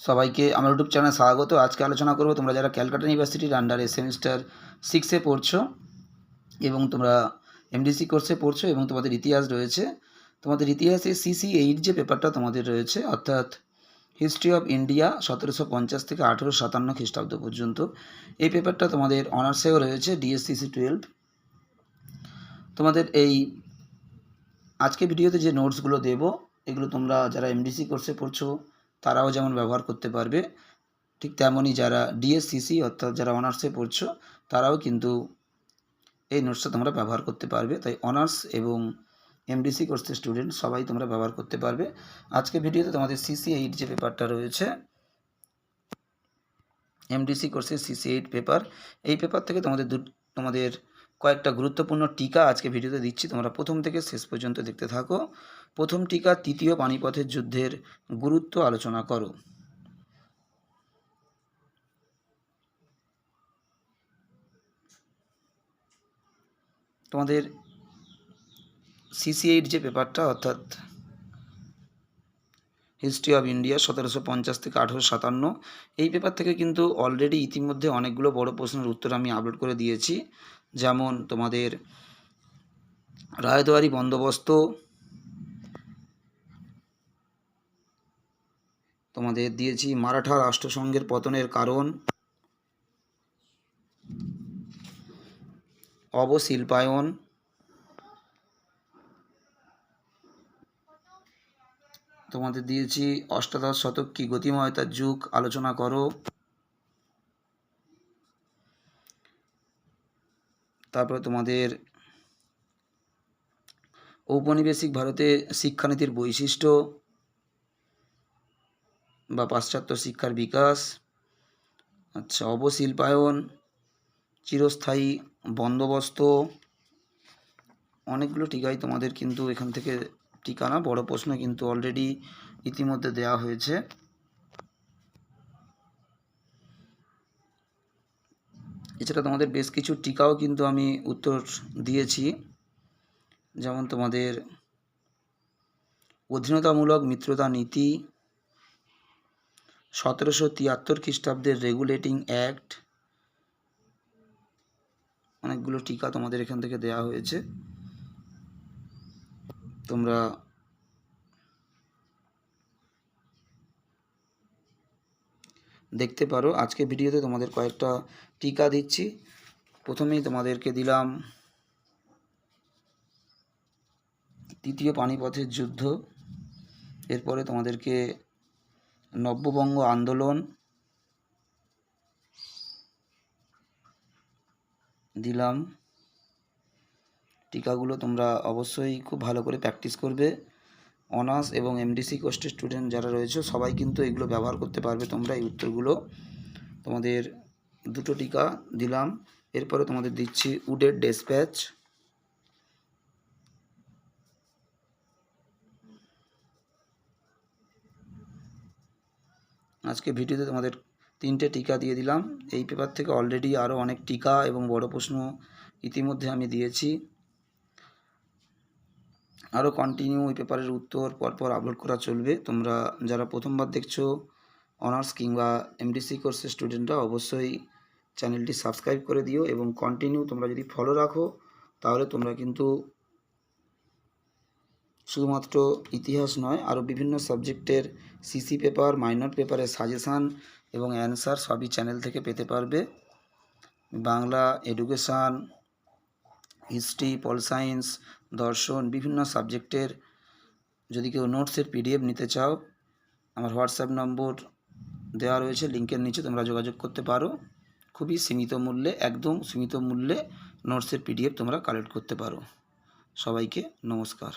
সবাইকে আমার ইউটিউব চ্যানেলে স্বাগত। আজকে আলোচনা করব তোমরা যারা ক্যালকাটা ইউনিভার্সিটির আন্ডারে সেমিস্টার 6-এ পড়ছো এবং তোমরা এমডিসি কোর্সে পড়ছো এবং তোমাদের ইতিহাস রয়েছে। তোমাদের ইতিহাসে CC8 যে পেপারটা তোমাদের রয়েছে, অর্থাৎ হিস্ট্রি অফ ইন্ডিয়া 1750 থেকে 1857 খ্রিস্টাব্দ পর্যন্ত, এই পেপারটা তোমাদের অনার্সেও রয়েছে, DSCC12। তোমাদের এই আজকে ভিডিওতে যে নোটসগুলো দেব, এগুলো তোমরা যারা এমডিসি কোর্সে পড়ছো তারাও যেমন ব্যবহার করতে পারবে, ঠিক তেমনই যারা DSCC অর্থাৎ যারা অনার্সে পড়ছো তারাও কিন্তু এই নোটসটা তোমরা ব্যবহার করতে পারবে। তাই অনার্স এবং এমডিসি কোর্সের স্টুডেন্ট সবাই তোমরা ব্যবহার করতে পারবে। আজকে ভিডিওতে তোমাদের CC8 যে পেপারটা রয়েছে, এমডিসি কোর্সের CC8 পেপার, এই পেপার থেকে তোমাদের কয়েকটা গুরুত্বপূর্ণ টিকা আজকে ভিডিওতে দিচ্ছি। তোমরা প্রথম থেকে শেষ পর্যন্ত দেখতে থাকো। প্রথম টিকা, তৃতীয় পানিপথের যুদ্ধের গুরুত্ব আলোচনা করো। তোমাদের CC8 যে পেপারটা, অর্থাৎ হিস্ট্রি অফ ইন্ডিয়া 1750 থেকে 1857, এই পেপার থেকে কিন্তু অলরেডি ইতিমধ্যে অনেকগুলো বড় প্রশ্নের উত্তর আমি আপলোড করে দিয়েছি। যেমন তোমাদের রায়দোয়ারি বন্দোবস্ত, তোমাদের দিয়েছি মারাঠা রাষ্ট্রসংঘের পতনের কারণ, অবশিল্পায়ন, তোমাদের দিয়েছি অষ্টাদশ শতক কি গতিময়তার যুগ আলোচনা করো। তারপরে তোমাদের ঔপনিবেশিক ভারতে শিক্ষানীতির বৈশিষ্ট্য বা পাশ্চাত্য শিক্ষার বিকাশ। আচ্ছা, অবশিল্পায়ন, চিরস্থায়ী বন্দোবস্ত, অনেকগুলো টিকাই তোমাদের কিন্তু এখান থেকে টিকা না, বড় প্রশ্ন কিন্তু অলরেডি ইতিমধ্যে দেওয়া হয়েছে। এছাড়া তোমাদের বেশ কিছু টিকাও কিন্তু আমি উত্তর দিয়েছি, যেমন তোমাদের অধীনতামূলক মিত্রতা নীতি, 1773 খ্রিস্টাব্দের রেগুলেটিং অ্যাক্ট, অনেকগুলো টিকা তোমাদের এখান থেকে দেওয়া হয়েছে, তোমরা দেখতে পারো। আজকে ভিডিওতে তোমাদের কয়েকটা টিকা দিচ্ছি। প্রথমেই তোমাদেরকে দিলাম তৃতীয় পানিপথের যুদ্ধ, এরপরে তোমাদেরকে নব্যবঙ্গ আন্দোলন দিলাম। টিকাগুলো তোমরা অবশ্যই খুব ভালো করে প্র্যাকটিস করবে। অনার্স এবং এমডিসি কোর্সের স্টুডেন্ট যারা রয়েছে সবাই কিন্তু এগুলো ব্যবহার করতে পারবে তোমরা এই উত্তরগুলো। তোমাদের দুটো টিকা দিলাম। এরপরে তোমাদের দিচ্ছি উডের ডেসপ্যাচ, আজকে ভিডিওতে তোমাদের 3টে টিকা দিয়ে দিলাম। এই পেপার থেকে অলরেডি আরও অনেক টিকা এবং বড় প্রশ্ন ইতিমধ্যে আমি দিয়েছি। আরও কন্টিনিউ এই পেপারের উত্তর পরপর আপলোড করা চলবে। তোমরা যারা প্রথমবার দেখছো অনার্স কিংবা এমডিসি কোর্সের স্টুডেন্টরা অবশ্যই চ্যানেলটি সাবস্ক্রাইব করে দিও এবং কন্টিনিউ তোমরা যদি ফলো রাখো তাহলে তোমরা কিন্তু শুধুমাত্র ইতিহাস নয়, আরও বিভিন্ন সাবজেক্টের সিসি পেপার, মাইনর পেপারের সাজেশান এবং অ্যান্সার সবই চ্যানেল থেকে পেতে পারবে। Bangla, education, history, pol science, দর্শন, বিভিন্ন সাবজেক্টের যদি কেউ নোটসের PDF নিতে চাও, আমার হোয়াটসঅ্যাপ নম্বর দেওয়া রয়েছে, লিঙ্কের নিচে তোমরা যোগাযোগ করতে পারো। খুবই সীমিত মূল্যে, একদম সীমিত মূল্যে নোটসের PDF তোমরা কালেক্ট করতে পারো। সবাইকে নমস্কার।